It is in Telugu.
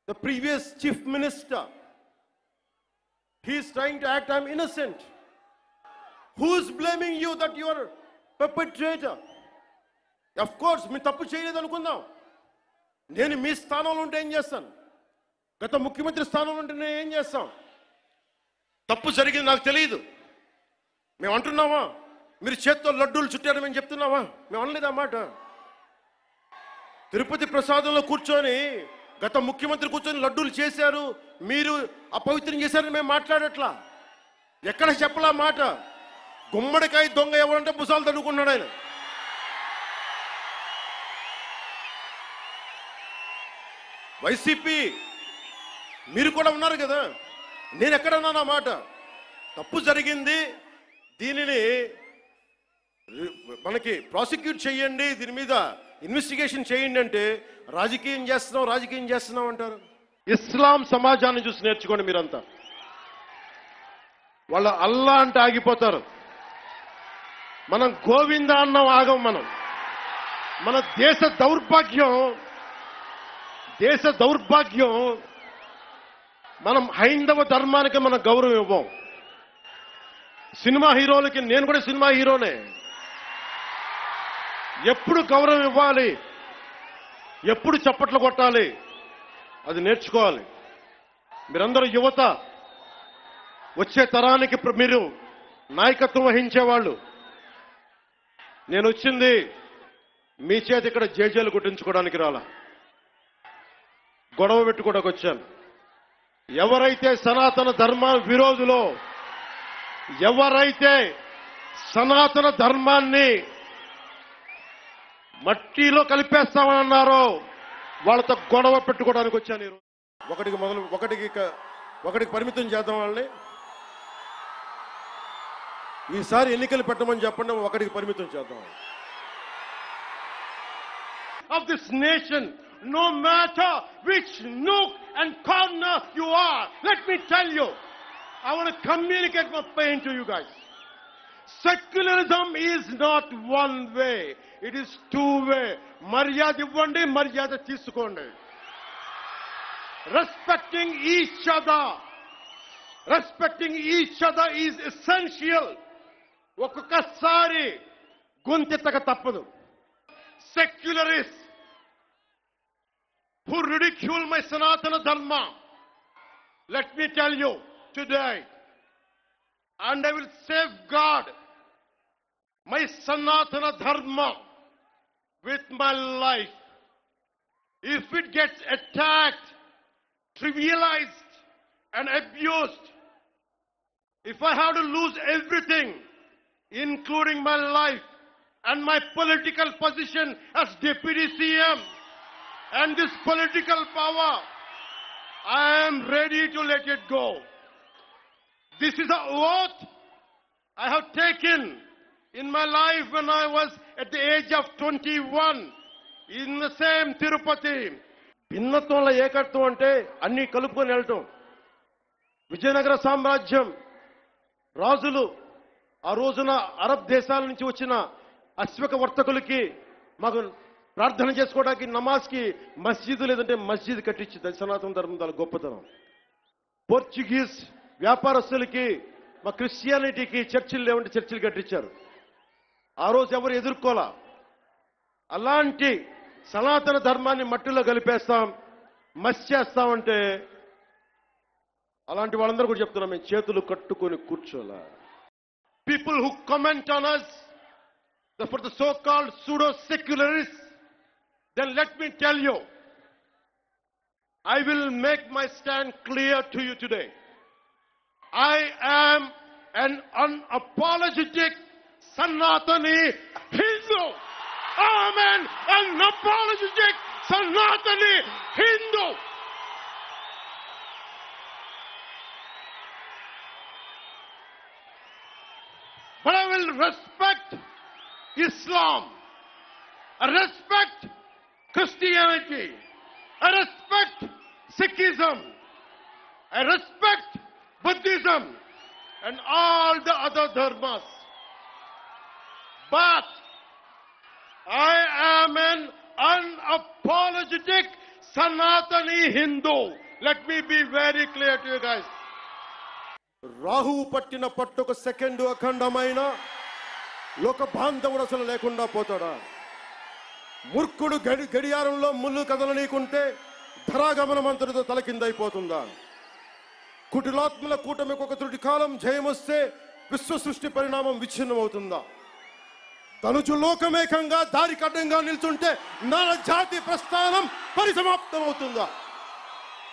The previous chief minister, he is trying to act, I'm innocent. Who's blaming you that you are a perpetrator? Of course, మీ తప్పు చేయలేదు అనుకుందాం. నేను మీ స్థానంలో ఉంటే ఏం చేస్తాను? గత ముఖ్యమంత్రి స్థానంలో ఉంటే నేను ఏం చేస్తాం? తప్పు జరిగింది నాకు తెలియదు. మేము అంటున్నావా? మీరు చేత్తో లడ్డూలు చుట్టారు మేము చెప్తున్నావా? మేము అనలేదు ఆ మాట. తిరుపతి ప్రసాదంలో కూర్చొని గత ముఖ్యమంత్రి కూర్చొని లడ్డూలు చేశారు, మీరు అపవిత్రం చేశారని మేము మాట్లాడట్లా. ఎక్కడ చెప్పలా మాట. గుమ్మడికాయ దొంగ ఎవరంటే భుజాలు తడుకున్నాడు ఆయన. వైసీపీ మీరు కూడా ఉన్నారు కదా, నేను ఎక్కడన్నాను ఆ మాట. తప్పు జరిగింది, దీనిని మనకి ప్రాసిక్యూట్ చేయండి, దీని మీద ఇన్వెస్టిగేషన్ చేయండి అంటే రాజకీయం చేస్తున్నాం అంటారు. ఇస్లాం సమాజాన్ని చూసి నేర్చుకోండి మీరంతా. వాళ్ళ అల్లా అంటే ఆగిపోతారు, మనం గోవింద అన్నం ఆగం. మన దేశ దౌర్భాగ్యం మనం హైందవ ధర్మానికి మనం గౌరవం ఇవ్వం. సినిమా హీరోలకి, నేను కూడా సినిమా హీరోనే, ఎప్పుడు గౌరవం ఇవ్వాలి, ఎప్పుడు చప్పట్లు కొట్టాలి, అది నేర్చుకోవాలి. మీరందరూ యువత, వచ్చే తరానికి మీరు నాయకత్వం వహించేవాళ్ళు. నేను వచ్చింది మీ చేత ఇక్కడ జేజేలు కొట్టించుకోవడానికి రాలా, గొడవ పెట్టుకోవడానికి వచ్చాను. ఎవరైతే సనాతన ధర్మ విరోధులో, ఎవరైతే సనాతన ధర్మాన్ని మట్టిలో కలిపేస్తామని అన్నారో వాళ్ళతో గొడవ పెట్టుకోవడానికి వచ్చాను. ఈరోజు ఒకటికి పరిమితం చేద్దాం వాళ్ళని. ఈసారి ఎన్నికలు పెట్టమని చెప్పండి, ఒకటికి పరిమితం చేద్దాం. Of this nation, no matter which nook and corner you are, let me tell you, I want to communicate my pain to you guys. Secularism is not one way, it is two way. Maryada ivvandi, maryada teesukondi. Respecting each other is essential. ఒక్కొక్కసారి గొంతెత్తక తప్పదు. Secularists who ridicule my Sanatana Dharma, let me tell you today, and I will safeguard my Sanatana Dharma with my life. If it gets attacked, trivialized and abused, if I have to lose everything, including my life and my political position as Deputy CM and this political power, I am ready to let it go. This is an oath I have taken in my life when I was at the age of 21 in the same Tirupati. భిన్నత్వంలో ఏకత్వం అంటే అన్ని కలుపుకొని వెళ్ళటం. విజయనగర సామ్రాజ్యం రాజులు ఆ రోజున అరబ్ దేశాల నుంచి వచ్చిన అశ్వక వర్తకులకి మాకు ప్రార్థన చేసుకోవడానికి నమాజ్కి మస్జిద్ లేదంటే మస్జిద్ కట్టించింది. సనాతన ధర్మం దాని గొప్పతనం. పోర్చుగీస్ వ్యాపారస్తులకి మా క్రిస్టియానిటీకి చర్చిలు లేవంటే చర్చిలు కట్టించారు. ఆ రోజు ఎవరు ఎదుర్కోలా. అలాంటి సనాతన ధర్మాన్ని మట్టిలో కలిపేస్తాం, మస్చేస్తామంటే అలాంటి వాళ్ళందరూ కూడా చెప్తున్నాం, మేము చేతులు కట్టుకొని కూర్చోలా. People who comment on us for the so-called pseudo-secularists, then let me tell you, I will make my stand clear to you today. I am an unapologetic Sanatani Hindu. I am an unapologetic Sanatani Hindu. But I will respect Islam, I respect Christianity, I respect Sikhism, I respect Buddhism and all the other dharmas. But I am an unapologetic Sanatani Hindu. Let me be very clear to you guys. రాహువు పట్టిన పట్టుకు సెకండ్ అఖండమైన లోక బాంధవుడు అసలు లేకుండా పోతాడా? మూర్ఖుడు గడియారంలో ముళ్ళు కదలనీకుంటే ధరాగమనం అంతటితో తలకిందైపోతుందా? కుటిలాత్మల కూటమికి ఒక త్రుటి కాలం జయమొస్తే విశ్వ సృష్టి పరిణామం విచ్ఛిన్నమవుతుందా? తనుచు లోకమేకంగా దారి కడ్డంగా నిల్చుంటే నర జాతి ప్రస్థానం పరిసమాప్తమవుతుందా?